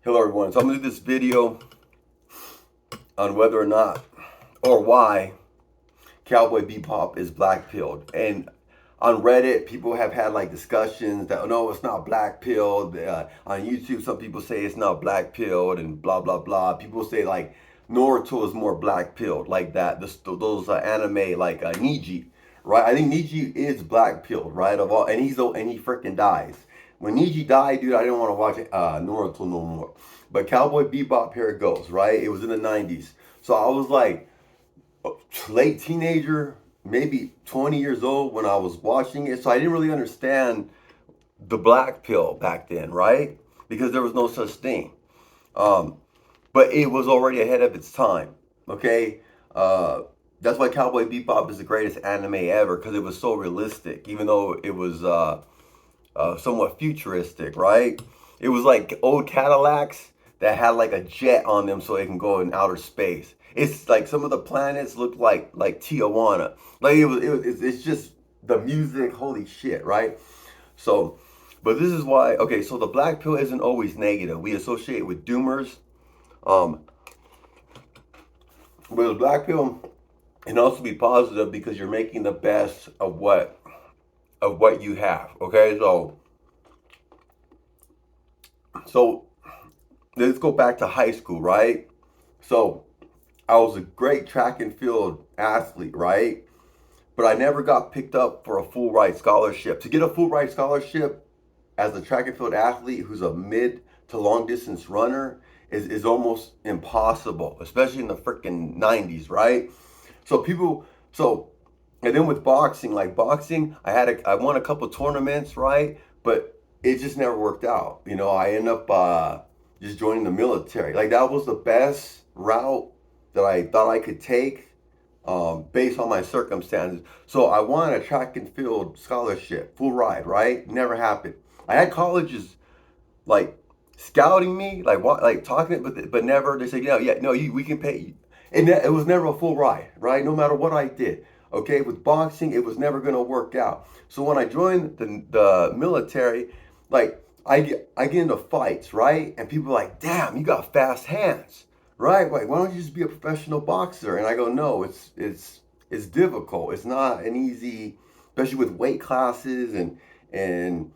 Hello everyone, so I'm going to do this video on whether or not or why Cowboy Bebop is blackpilled. And on Reddit, people have had like discussions that, no, it's not blackpilled. On YouTube, some people say it's not blackpilled and blah, blah, blah. People say like Naruto is more blackpilled, like that. Those anime like Niji, right? I think Niji is blackpilled, right? Of all, and he freaking dies. When Niji died, dude, I didn't want to watch Naruto no more. But Cowboy Bebop, here it goes, right? It was in the 90s. So I was like late teenager, maybe 20 years old when I was watching it. So I didn't really understand the black pill back then, right? Because there was no such thing. But it was already ahead of its time, okay? That's why Cowboy Bebop is the greatest anime ever, because it was so realistic, even though it was somewhat futuristic, right? It was like old Cadillacs that had like a jet on them so they can go in outer space. It's like some of the planets look like Tijuana. Like it's just the music, holy shit, right? So, but this is why, okay, so the black pill isn't always negative. We associate it with doomers. But the black pill can also be positive because you're making the best of what you have. Okay, so let's go back to high school, right? So I was a great track and field athlete, right? But I never got picked up for a full ride scholarship. To get a full ride scholarship as a track and field athlete who's a mid to long distance runner is almost impossible, especially in the freaking 90s, right? And then with boxing, like boxing, I won a couple tournaments, right? But it just never worked out. You know, I ended up just joining the military. Like that was the best route that I thought I could take based on my circumstances. So I won a track and field scholarship, full ride, right? Never happened. I had colleges like scouting me, like talking, but never. They said, yeah, no, we can pay you, and it was never a full ride, right? No matter what I did. Okay, with boxing, it was never gonna work out. So when I joined the military, like I get into fights, right? And people are like, damn, you got fast hands, right? Like, why don't you just be a professional boxer? And I go, no, it's difficult. It's not an easy, especially with weight classes and it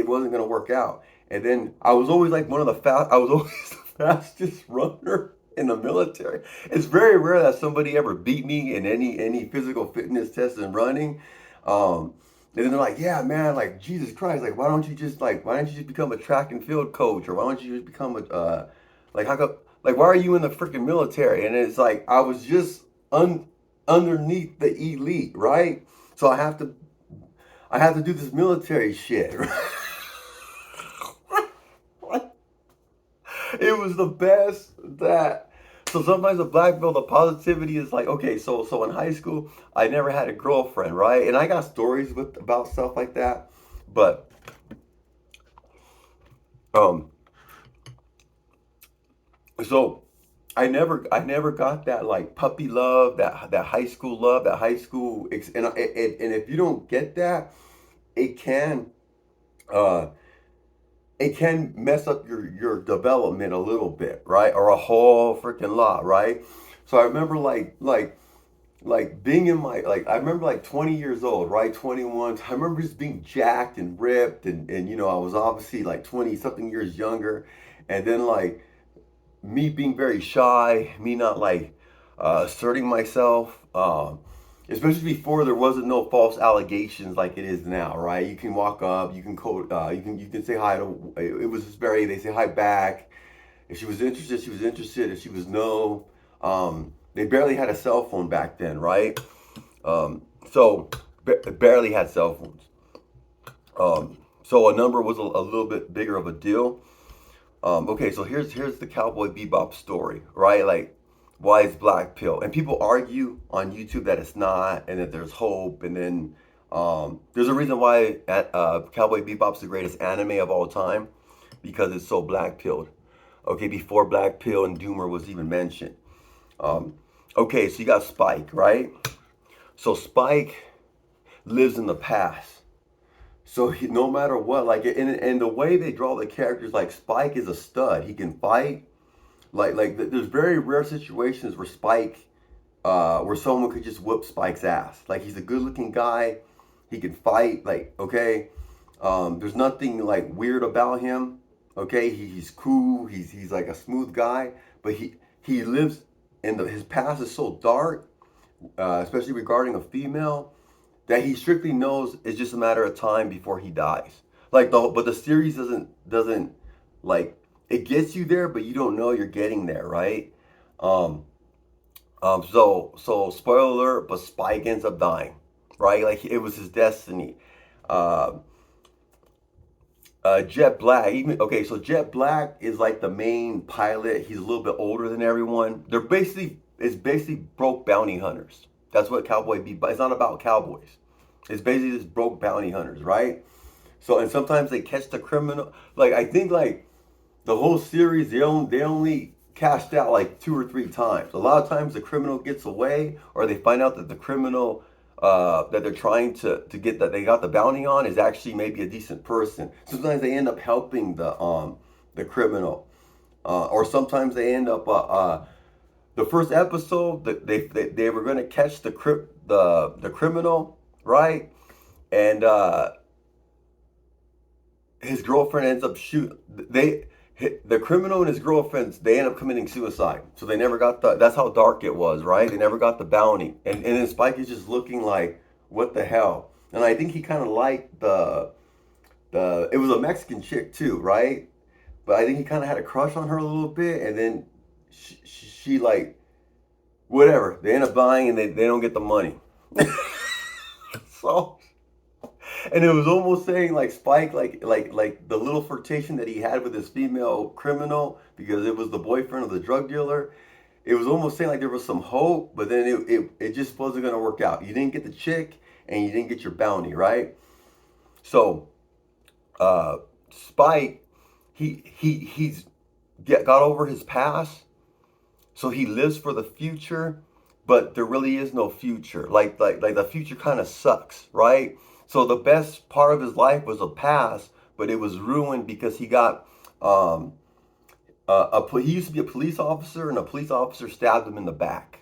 wasn't gonna work out. And then I was always like I was always the fastest runner in the military. It's very rare that somebody ever beat me in any physical fitness test and running. And then they're like, yeah, man, like Jesus Christ, like why don't you just become a track and field coach, or why don't you just become a like how come like why are you in the freaking military? And it's like I was just underneath the elite, right? So I have to do this military shit. It was the best that. So sometimes the black belt, the positivity is like, okay, so in high school, I never had a girlfriend, right? And I got stories about stuff like that, but um, so I never got that like puppy love, that high school love, that high school, and if you don't get that, it can uh it can mess up your development a little bit, right? Or a whole freaking lot, right? So I remember like being in my like I remember like 20 years old, right? 21. I remember just being jacked and ripped and you know, I was obviously like 20 something years younger. And then like me being very shy, me not like asserting myself, especially before there wasn't no false allegations like it is now, right? You can walk up, you can code, you can say hi to. It was just very. They say hi back. If she was interested, she was interested. If she was no, they barely had a cell phone back then, right? So barely had cell phones. So a number was a little bit bigger of a deal. Okay, so here's the Cowboy Bebop story, right? Like, why is Black Pill? And people argue on YouTube that it's not, and that there's hope, and then there's a reason why Cowboy Bebop's the greatest anime of all time, because it's so black pilled. Okay, before Black Pill and Doomer was even mentioned. Um, okay, so you got Spike, right? So Spike lives in the past. So no matter what, like, and the way they draw the characters, like Spike is a stud. He can fight. There's very rare situations where where someone could just whoop Spike's ass. Like he's a good-looking guy. He can fight. Like okay, there's nothing like weird about him. Okay, he's cool. He's like a smooth guy. But he lives in his past is so dark, especially regarding a female, that he strictly knows it's just a matter of time before he dies. But the series doesn't like it gets you there, but you don't know you're getting there, right? Um, so spoiler alert, but Spike ends up dying, right? Like it was his destiny. Uh, Jet Black, even okay, so Jet Black is like the main pilot. He's a little bit older than everyone. It's basically broke bounty hunters. That's what Cowboy Bebop. It's not about cowboys. It's basically just broke bounty hunters, right? So and sometimes they catch the criminal. Like I think like the whole series they only cashed out like 2 or 3 times. A lot of times the criminal gets away, or they find out that the criminal that they're trying to get that they got the bounty on is actually maybe a decent person. Sometimes they end up helping the criminal, or sometimes they end up the first episode that they were going to catch the criminal, right? And his girlfriend ends up shoot they the criminal and his girlfriends they end up committing suicide, so they never got that's how dark it was, right? They never got the bounty, and then Spike is just looking like what the hell. And I think he kind of liked the it was a Mexican chick too, right? But I think he kind of had a crush on her a little bit, and then she like whatever, they end up dying and they don't get the money. So and it was almost saying like Spike, like the little flirtation that he had with his female criminal because it was the boyfriend of the drug dealer. It was almost saying like there was some hope, but then it just wasn't gonna work out. You didn't get the chick and you didn't get your bounty, right? So Spike, he's got over his past, so he lives for the future, but there really is no future. Like the future kind of sucks, right? So the best part of his life was a past, but it was ruined because he got he used to be a police officer, and a police officer stabbed him in the back.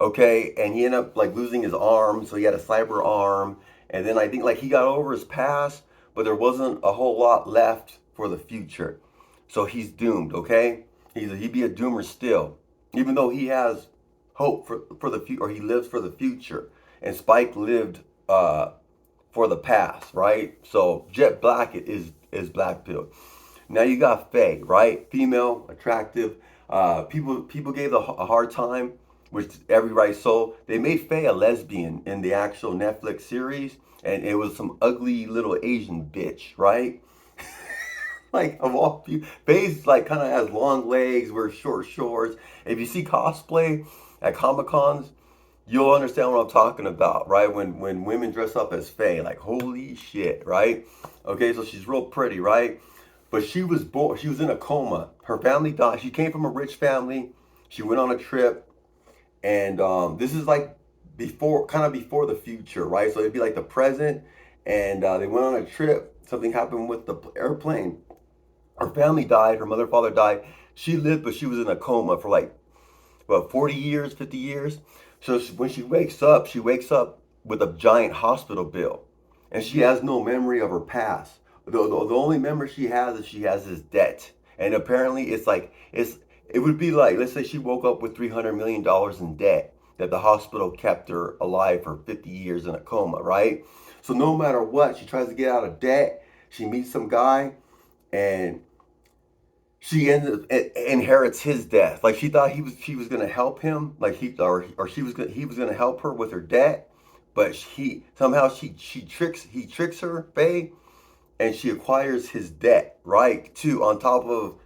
Okay, and he ended up like losing his arm, so he had a cyber arm. And then I think like he got over his past, but there wasn't a whole lot left for the future. So he's doomed. Okay, he'd be a doomer still, even though he has hope for the future, or he lives for the future. And Spike lived for the past, right? So Jet Black is Blackpilled. Now you got Faye, right? Female, attractive. People gave a hard time, which every right so. They made Faye a lesbian in the actual Netflix series, and it was some ugly little Asian bitch, right? Like of all people, Faye's like kind of has long legs, wears short shorts. If you see cosplay at Comic Cons, you'll understand what I'm talking about, right? When women dress up as Faye, like holy shit, right? Okay, so she's real pretty, right? But she was born, she was in a coma. Her family died. She came from a rich family. She went on a trip, and this is like kind of before the future, right? So it'd be like the present, and they went on a trip. Something happened with the airplane. Her family died. Her mother, father died. She lived, but she was in a coma for like about 40 years, 50 years. So when she wakes up with a giant hospital bill, and she has no memory of her past. The only memory she has is she has this debt, and apparently it would be like, let's say she woke up with $300 million in debt that the hospital kept her alive for 50 years in a coma, right? So no matter what, she tries to get out of debt. She meets some guy, and she ends up inherits his death. Like she was gonna help him, like he was gonna help her with her debt, but he tricks her, Faye, and she acquires his debt, right? Too, on top of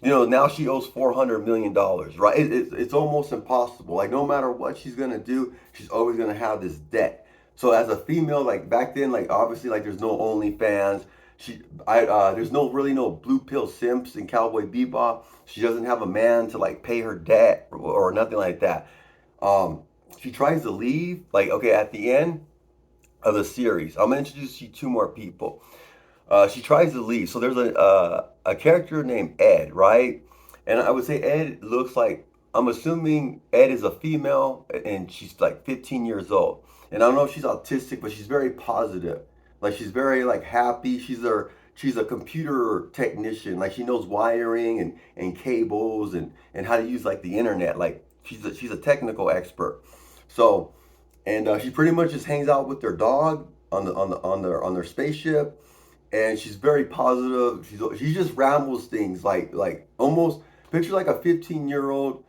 now she owes $400 million, right? It's almost impossible. Like no matter what she's gonna do, she's always gonna have this debt. So as a female, like back then, like obviously, like there's no OnlyFans. There's no blue pill simps in Cowboy Bebop. She doesn't have a man to like pay her debt or nothing like that. She tries to leave. Like okay, at the end, of the series. I'm gonna introduce you to two more people. She tries to leave. So there's a character named Ed, right? And I would say Ed looks like, I'm assuming Ed is a female and she's like 15 years old. And I don't know if she's autistic, but she's very positive. Like she's very like happy. She's a computer technician. Like she knows wiring and cables and how to use like the internet. Like she's a technical expert. So and she pretty much just hangs out with their dog on their spaceship, and she's very positive. She just rambles things like almost picture like a 15-year-old,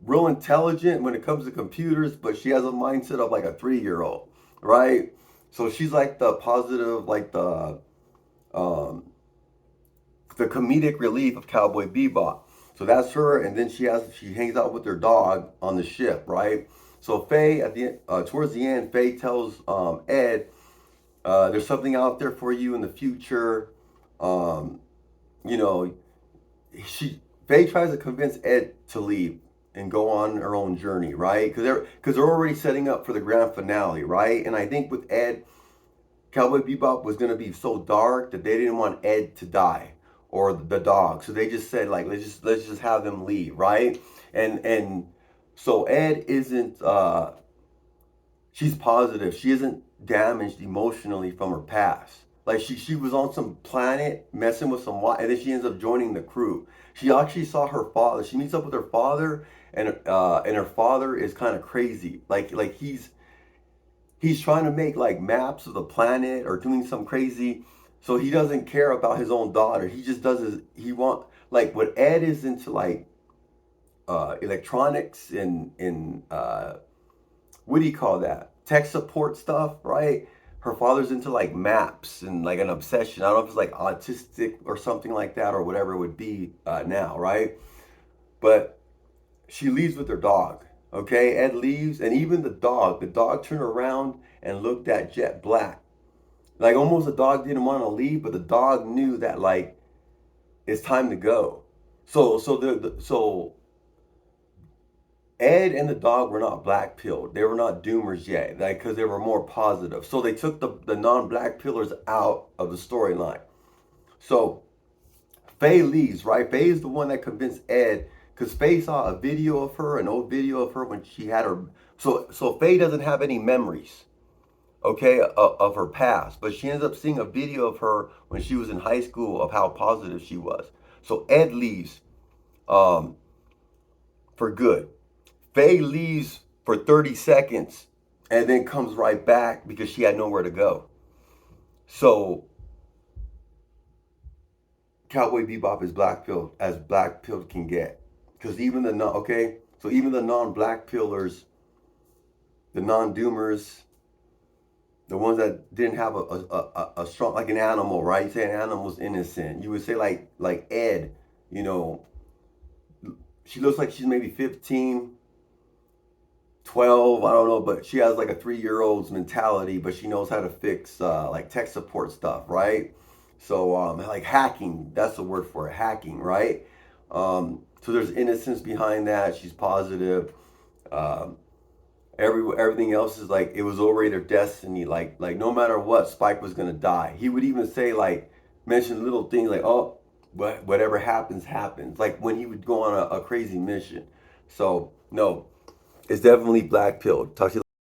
real intelligent when it comes to computers, but she has a mindset of like a 3-year-old, right? So she's like the positive, like um, the comedic relief of Cowboy Bebop. So that's her, and then she hangs out with her dog on the ship, right? So Faye towards the end, Faye tells Ed, "There's something out there for you in the future." Um, you know, she Faye tries to convince Ed to leave and go on her own journey, right? Because they're already setting up for the grand finale, right? And I think with Ed, Cowboy Bebop was gonna be so dark that they didn't want Ed to die or the dog, so they just said like let's just have them leave, right? And so Ed isn't she's positive. She isn't damaged emotionally from her past. Like she was on some planet messing with some and then she ends up joining the crew. She actually saw her father. She meets up with her father, and her father is kind of crazy. Like he's trying to make like maps of the planet or doing some crazy. So he doesn't care about his own daughter. He just does his. He want like what Ed is into like electronics and what do you call that? Tech support stuff, right? Her father's into like maps and like an obsession. I don't know if it's like autistic or something like that or whatever it would be now, right? But she leaves with her dog. Okay, Ed leaves, and even the dog turned around and looked at Jet Black. Like almost the dog didn't want to leave, but the dog knew that like it's time to go. So Ed and the dog were not black pilled. They were not doomers yet, like because they were more positive. So they took the non black pillars out of the storyline. So Faye leaves, right? Faye is the one that convinced Ed because Faye saw a video of her, an old video of her when she had her. So Faye doesn't have any memories, okay, of her past, but she ends up seeing a video of her when she was in high school of how positive she was. So Ed leaves um, for good. Faye leaves for 30 seconds and then comes right back because she had nowhere to go. So Cowboy Bebop is blackpilled as blackpilled can get. Because even the non okay, so even the non-black pillars, the non-doomers, the ones that didn't have a strong like an animal, right? You say an animal's innocent. You would say like Ed, you know, she looks like she's maybe 15, 12, I don't know, but she has like a 3-year-old's mentality, but she knows how to fix like tech support stuff, right? So like hacking, that's the word for it, hacking, right? So there's innocence behind that. She's positive. Um, everything else is like it was already their destiny. Like no matter what, Spike was gonna die. He would even say like mention little things like oh, whatever happens happens. Like when he would go on a crazy mission. So no, it's definitely black pill. Talk to you.